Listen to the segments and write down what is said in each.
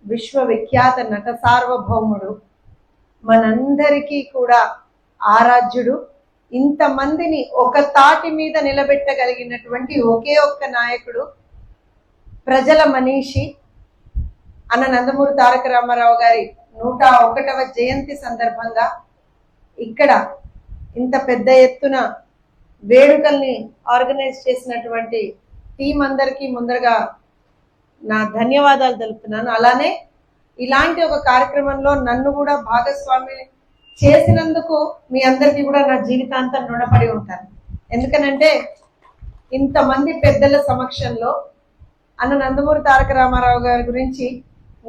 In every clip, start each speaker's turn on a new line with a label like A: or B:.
A: విశ్వవిఖ్యాత నట సార్వభౌముడు, మనందరికీ కూడా ఆరాధ్యుడు, ఇంతమందిని ఒక తాటి మీద నిలబెట్టగలిగినటువంటి ఒకే ఒక్క నాయకుడు, ప్రజల మనీషి అన్న నందమూరి తారక రామారావు గారి 101వ జయంతి సందర్భంగా ఇక్కడ ఇంత పెద్ద ఎత్తున వేడుకల్ని ఆర్గనైజ్ చేసినటువంటి టీం అందరికీ ముందరగా నా ధన్యవాదాలు తెలుపుతున్నాను. అలానే ఇలాంటి ఒక కార్యక్రమంలో నన్ను కూడా భాగస్వామి చేసినందుకు మీ అందరికీ కూడా నా జీవితాంతం రుణపడి ఉంటాను. ఎందుకనంటే ఇంతమంది పెద్దల సమక్షంలో అన్న నందమూరి తారక రామారావు గారి గురించి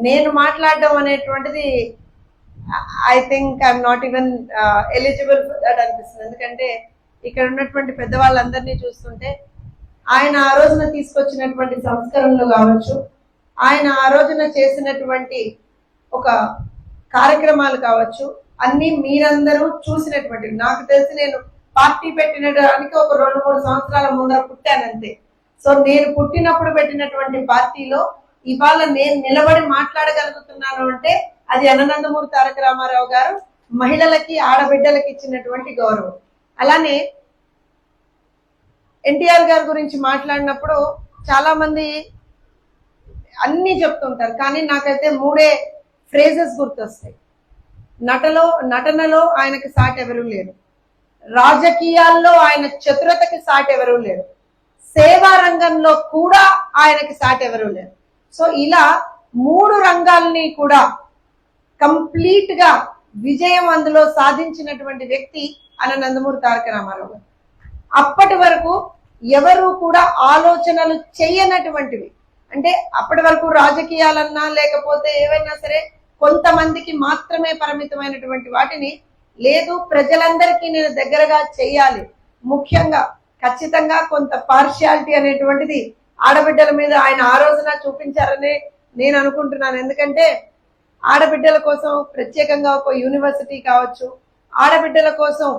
A: నేను మాట్లాడడం అనేటువంటిది I think I'm not even eligible for that అనిపిస్తుంది. ఎందుకంటే ఇక్కడ ఉన్నటువంటి పెద్దవాళ్ళందరినీ చూస్తుంటే ఆయన ఆ రోజున తీసుకొచ్చినటువంటి సంస్కరణలు కావచ్చు, ఆయన ఆ రోజున చేసినటువంటి ఒక కార్యక్రమాలు కావచ్చు, అన్ని మీరందరూ చూసినటువంటి, నాకు తెలిసి నేను పార్టీ పెట్టినడానికి ఒక 2-3 సంవత్సరాల ముందర పుట్టానంతే. సో నేను పుట్టినప్పుడు పెట్టినటువంటి పార్టీలో ఇవాళ నేను నిలబడి మాట్లాడగలుగుతున్నాను అంటే అది అనందమూరి తారక రామారావు గారు మహిళలకి, ఆడబిడ్డలకి ఇచ్చినటువంటి గౌరవం. అలానే ఎన్టీఆర్ గారి గురించి మాట్లాడినప్పుడు చాలా మంది అన్ని చెప్తుంటారు, కానీ నాకైతే 3 ఫ్రేజెస్ గుర్తొస్తాయి. నటనలో ఆయనకి సాటి ఎవరూ లేరు, రాజకీయాల్లో ఆయన చతురతకి సాటి ఎవరూ లేరు, సేవా రంగంలో కూడా ఆయనకి సాటి ఎవరూ లేరు. సో ఇలా 3 రంగాల్ని కూడా కంప్లీట్ గా విజయం అందులో సాధించినటువంటి వ్యక్తి అన్న నందమూరి తారక రామారావు గారు. అప్పటి వరకు ఎవరు కూడా ఆలోచనలు చేయనటువంటివి, అంటే అప్పటి వరకు రాజకీయాలన్నా లేకపోతే ఏవైనా సరే కొంతమందికి మాత్రమే పరిమితమైనటువంటి వాటిని, లేదు ప్రజలందరికీ నేను దగ్గరగా చేయాలి, ముఖ్యంగా ఖచ్చితంగా కొంత పార్షియాలిటీ అనేటువంటిది ఆడబిడ్డల మీద ఆయన ఆ రోజున చూపించారని నేను అనుకుంటున్నాను. ఎందుకంటే ఆడబిడ్డల కోసం ప్రత్యేకంగా ఒక యూనివర్సిటీ కావచ్చు, ఆడబిడ్డల కోసం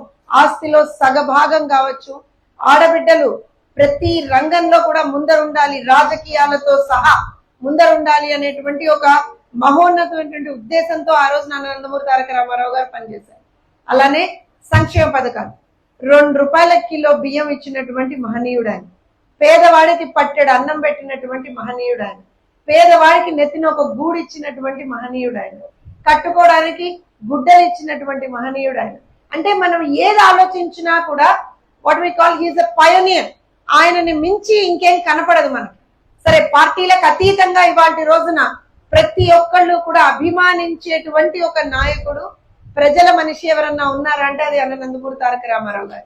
A: ఆస్తిలో సగభాగం కావచ్చు, ఆడబిడ్డలు ప్రతి రంగంలో కూడా ముందరుండాలి, రాజకీయాలతో సహా ముందరుండాలి అనేటువంటి ఒక మహోన్నతమైనటువంటి ఉద్దేశంతో ఆ రోజు నందమూరి తారక రామారావు గారు పనిచేశారు. అలానే సంక్షేమ పథకాలు, 2 రూపాయల కిలో బియ్యం ఇచ్చినటువంటి మహనీయుడు ఆయన, పేదవాడికి పట్టెడు అన్నం పెట్టినటువంటి మహనీయుడు ఆయన, పేదవాడికి నెత్తిన ఒక గూడు ఇచ్చినటువంటి మహనీయుడు ఆయన, కట్టుకోవడానికి గుడ్డలు ఇచ్చినటువంటి మహనీయుడు ఆయన. అంటే మనం ఏది ఆలోచించినా కూడా what we call he's a pioneer. ఆయనని మించి ఇంకేం కనపడదు మనకి. సరే, పార్టీలకు అతీతంగా ఇవాళ రోజున ప్రతి ఒక్కళ్ళు కూడా అభిమానించేటువంటి ఒక నాయకుడు, ప్రజల మనిషి ఎవరన్నా ఉన్నారంటే అది అన్న నందమూరి తారక రామారావు గారు.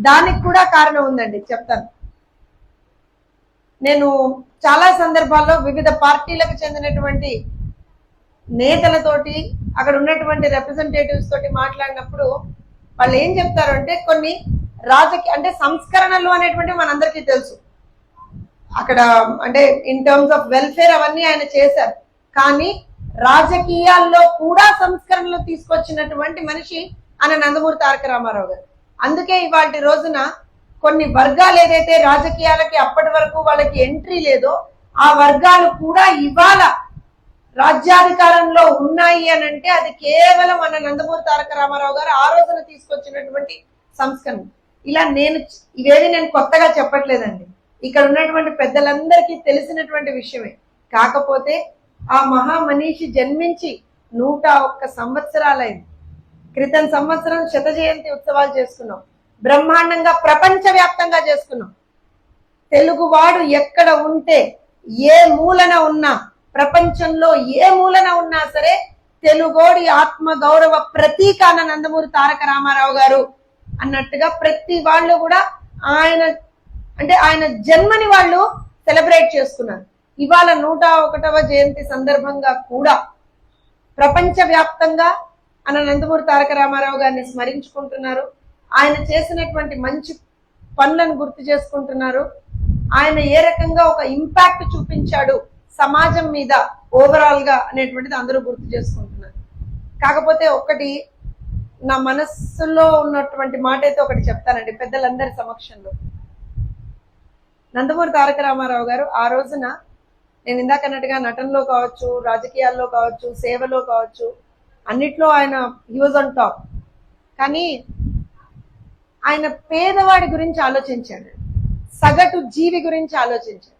A: దానికి కూడా కారణం ఉందండి, చెప్తాను. నేను చాలా సందర్భాల్లో వివిధ పార్టీలకు చెందినటువంటి నేతలతోటి, అక్కడ ఉన్నటువంటి రిప్రజెంటేటివ్స్ తోటి మాట్లాడినప్పుడు వాళ్ళు ఏం చెప్తారు అంటే, కొన్ని అంటే సంస్కరణలు అనేటువంటి మనందరికీ తెలుసు, అక్కడ అంటే ఇన్ టర్మ్స్ ఆఫ్ వెల్ఫేర్ అవన్నీ ఆయన చేశారు, కానీ రాజకీయాల్లో కూడా సంస్కరణలు తీసుకొచ్చినటువంటి మనిషి అన్న నందమూరి తారక రామారావు గారు. అందుకే ఇవాళ రోజున కొన్ని వర్గాలు ఏదైతే రాజకీయాలకి అప్పటి వరకు వాళ్ళకి ఎంట్రీ లేదో ఆ వర్గాలు కూడా ఇవాళ రాజ్యాధికారంలో ఉన్నాయి అని అంటే అది కేవలం అన్న నందమూరి తారక రామారావు గారు ఆ రోజున తీసుకొచ్చినటువంటి సంస్కరణ. ఇలా ఇవేవి నేను కొత్తగా చెప్పట్లేదండి, ఇక్కడ ఉన్నటువంటి పెద్దలందరికీ తెలిసినటువంటి విషయమే. కాకపోతే ఆ మహామనీషి జన్మించి 101 సంవత్సరాలైంది. క్రితం సంవత్సరం 100వ జయంతి ఉత్సవాలు చేసుకున్నాం, బ్రహ్మాండంగా ప్రపంచవ్యాప్తంగా చేసుకున్నాం. తెలుగువాడు ఎక్కడ ఉంటే, ఏ మూలన ఉన్నా, ప్రపంచంలో ఏ మూలన ఉన్నా సరే తెలుగోడి ఆత్మ గౌరవ ప్రతీక అన్న నందమూరి తారక రామారావు గారు అన్నట్టుగా ప్రతి వాళ్ళు కూడా ఆయన జన్మని వాళ్ళు సెలబ్రేట్ చేసుకున్నారు. ఇవాళ 101వ జయంతి సందర్భంగా కూడా ప్రపంచ వ్యాప్తంగా అన్న నందమూరి తారక రామారావు గారిని స్మరించుకుంటున్నారు, ఆయన చేసినటువంటి మంచి పనులను గుర్తు చేసుకుంటున్నారు, ఆయన ఏ రకంగా ఒక ఇంపాక్ట్ చూపించాడు సమాజం మీద ఓవరాల్ గా అనేటువంటిది అందరూ గుర్తు చేసుకుంటున్నారు. కాకపోతే ఒకటి నా మనస్సులో ఉన్నటువంటి మాట అయితే ఒకటి చెప్తానండి పెద్దలందరి సమక్షంలో. నందమూరి తారక రామారావు గారు ఆ రోజున నేను ఇందాక అన్నట్టుగా నటనలో కావచ్చు, రాజకీయాల్లో కావచ్చు, సేవలో కావచ్చు, అన్నిట్లో ఆయన హీ వాజ్ ఆన్ టాప్. కానీ ఆయన పేదవాడి గురించి ఆలోచించాడు, సగటు జీవి గురించి ఆలోచించాడు.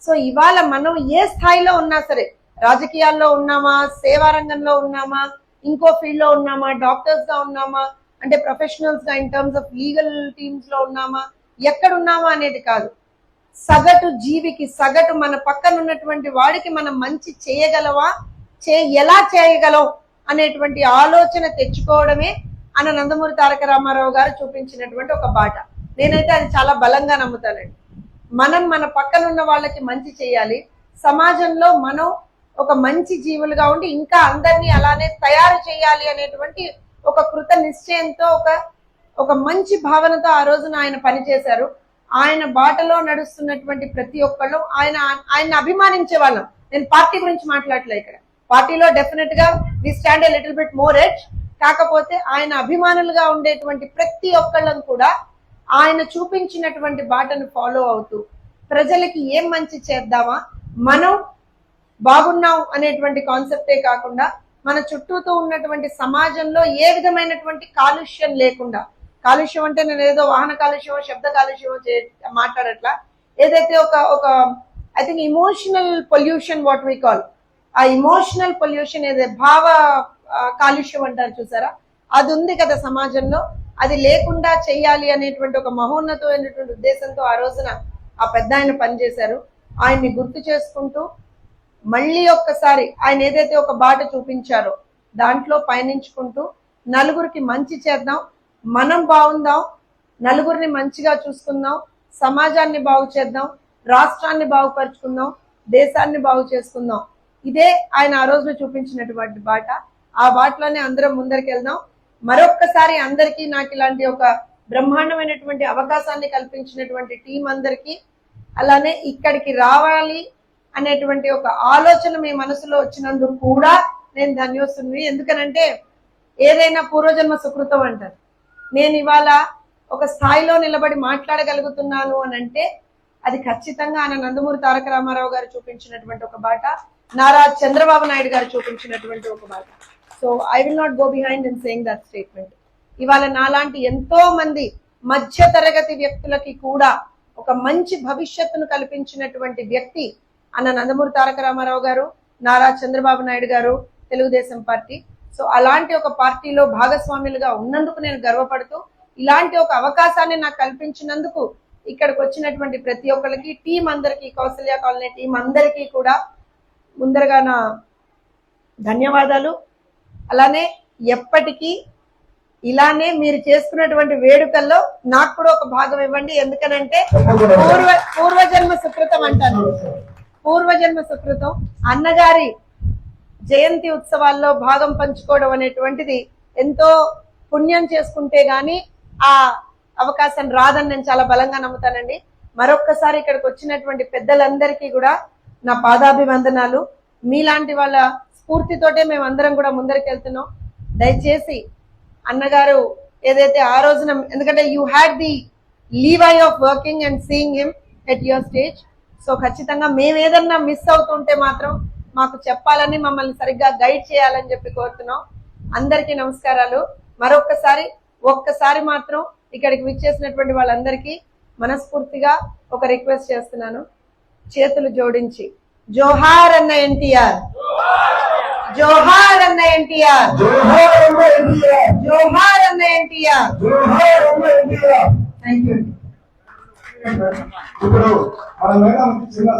A: సో ఇవాళ మనం ఏ స్థాయిలో ఉన్నా సరే, రాజకీయాల్లో ఉన్నామా, సేవా రంగంలో ఉన్నామా, ఇంకో ఫీల్డ్ లో ఉన్నామా, డాక్టర్స్ గా ఉన్నామా, అంటే ప్రొఫెషనల్స్ గా in terms of legal teams లో ఉన్నామా, ఎక్కడున్నామా అనేది కాదు, సగటు జీవికి, సగటు మన పక్కన ఉన్నటువంటి వాడికి మనం మంచి చేయగలవా, ఎలా చేయగలం అనేటువంటి ఆలోచన తెచ్చుకోవడమే అన్న నందమూరి తారక రామారావు గారు చూపించినటువంటి ఒక బాట. నేనైతే అది చాలా బలంగా నమ్ముతానండి. మనం మన పక్కన ఉన్న వాళ్ళకి మంచి చేయాలి, సమాజంలో మనం ఒక మంచి జీవులుగా ఉండి ఇంకా అందరినీ అలానే తయారు చేయాలి అనేటువంటి ఒక కృత నిశ్చయంతో, ఒక మంచి భావనతో ఆ రోజున ఆయన పనిచేశారు. ఆయన బాటలో నడుస్తున్నటువంటి ప్రతి ఒక్కళ్ళు ఆయన అభిమానించే వాళ్ళం. నేను పార్టీ గురించి మాట్లాడలే ఇక్కడ. పార్టీలో డెఫినెట్ గా we stand a little bit more edge. కాకపోతే ఆయన అభిమానులుగా ఉండేటువంటి ప్రతి ఒక్కళ్ళను కూడా ఆయన చూపించినటువంటి బాటను ఫాలో అవుతూ ప్రజలకి ఏం మంచి చేద్దామా, మనం బాగున్నాం అనేటువంటి కాన్సెప్టే కాకుండా మన చుట్టూతో ఉన్నటువంటి సమాజంలో ఏ విధమైనటువంటి కాలుష్యం లేకుండా, కాలుష్యం అంటే నేను ఏదో వాహన కాలుష్యమో శబ్ద కాలుష్యమో మాట్లాడట్లా, ఏదైతే ఒక I think emotional pollution what we call, ఆ ఇమోషనల్ పొల్యూషన్ ఏదైతే భావ కాలుష్యం అంటారు చూసారా, అది ఉంది కదా సమాజంలో, అది లేకుండా చెయ్యాలి అనేటువంటి ఒక మహోన్నతమైనటువంటి ఉద్దేశంతో ఆ రోజున ఆ పెద్ద ఆయన పనిచేశారు. ఆయన్ని గుర్తు చేసుకుంటూ మళ్ళీ ఒక్కసారి ఆయన ఏదైతే ఒక బాట చూపించారో దాంట్లో పయనించుకుంటూ నలుగురికి మంచి చేద్దాం, మనం బాగుందాం, నలుగురిని మంచిగా చూసుకుందాం, సమాజాన్ని బాగు చేద్దాం, రాష్ట్రాన్ని బాగుపరుచుకుందాం, దేశాన్ని బాగు చేసుకుందాం. ఇదే ఆయన ఆ రోజున చూపించినటువంటి బాట. ఆ బాటలోనే అందరం ముందరికి వెళ్దాం. మరొక్కసారి అందరికీ నాకు ఇలాంటి ఒక బ్రహ్మాండమైనటువంటి అవకాశాన్ని కల్పించినటువంటి టీం అందరికీ, అలానే ఇక్కడికి రావాలి అనేటువంటి ఒక ఆలోచన మీ మనసులో వచ్చినందుకు కూడా నేను ధన్యోస్తుంది. ఎందుకనంటే ఏదైనా పూర్వజన్మ సుకృతం అంటారు. నేను ఇవాళ ఒక స్థాయిలో నిలబడి మాట్లాడగలుగుతున్నాను అని అంటే అది ఖచ్చితంగా ఆయన నందమూరి తారక రామారావు గారు చూపించినటువంటి ఒక బాట, నారా చంద్రబాబు నాయుడు గారు చూపించినటువంటి ఒక బాట. So I will not go behind in saying that statement. ఇవాళ నాలాంటి ఎంతో మంది మధ్య తరగతి వ్యక్తులకి కూడా ఒక మంచి భవిష్యత్తును కల్పించినటువంటి వ్యక్తి అన్న నందమూరి తారక రామారావు గారు, నారా చంద్రబాబు నాయుడు గారు, తెలుగుదేశం పార్టీ. సో అలాంటి ఒక పార్టీలో భాగస్వాములుగా ఉన్నందుకు నేను గర్వపడుతూ, ఇలాంటి ఒక అవకాశాన్ని నాకు కల్పించినందుకు ఇక్కడికి వచ్చినటువంటి ప్రతి ఒక్కరికి, టీం అందరికీ, కౌసల్య కాలనీ టీం అందరికీ కూడా ముందరగా నా ధన్యవాదాలు. అలానే ఎప్పటికీ ఇలానే మీరు చేసుకున్నటువంటి వేడుకల్లో నాకు కూడా ఒక భాగం ఇవ్వండి. ఎందుకనంటే పూర్వజన్మ సుకృతం అంటాను. పూర్వజన్మ సుకృతం. అన్నగారి జయంతి ఉత్సవాల్లో భాగం పంచుకోవడం అనేటువంటిది ఎంతో పుణ్యం చేసుకుంటే గాని ఆ అవకాశం రాదని నేను చాలా బలంగా నమ్ముతానండి. మరొక్కసారి ఇక్కడికి వచ్చినటువంటి పెద్దలందరికీ కూడా నా పాదాభివందనాలు. మీలాంటి వాళ్ళ స్ఫూర్తితోటే మేమందరం కూడా ముందరికి వెళ్తున్నాం. దయచేసి అన్నగారు ఏదైతే ఆ రోజున, ఎందుకంటే you had the Levi of working and seeing him at your stage. So ఖచ్చితంగా మేము ఏదన్నా మిస్ అవుతుంటే మాత్రం మాకు చెప్పాలని, మమ్మల్ని సరిగ్గా గైడ్ చేయాలని చెప్పి కోరుతున్నాం. అందరికీ నమస్కారాలు. ఒక్కసారి మాత్రం ఇక్కడికి విచ్చేసినటువంటి వాళ్ళందరికీ మనస్ఫూర్తిగా ఒక రిక్వెస్ట్ చేస్తున్నాను, చేతులు జోడించి జోహార్ అన్న ఎన్టీఆర్, జోహార్ అన్న ఎన్టీఆర్, జోహార్ అన్న ఎన్టీఆర్. Thank you.
B: ఇప్పుడు మన మేడం చిన్న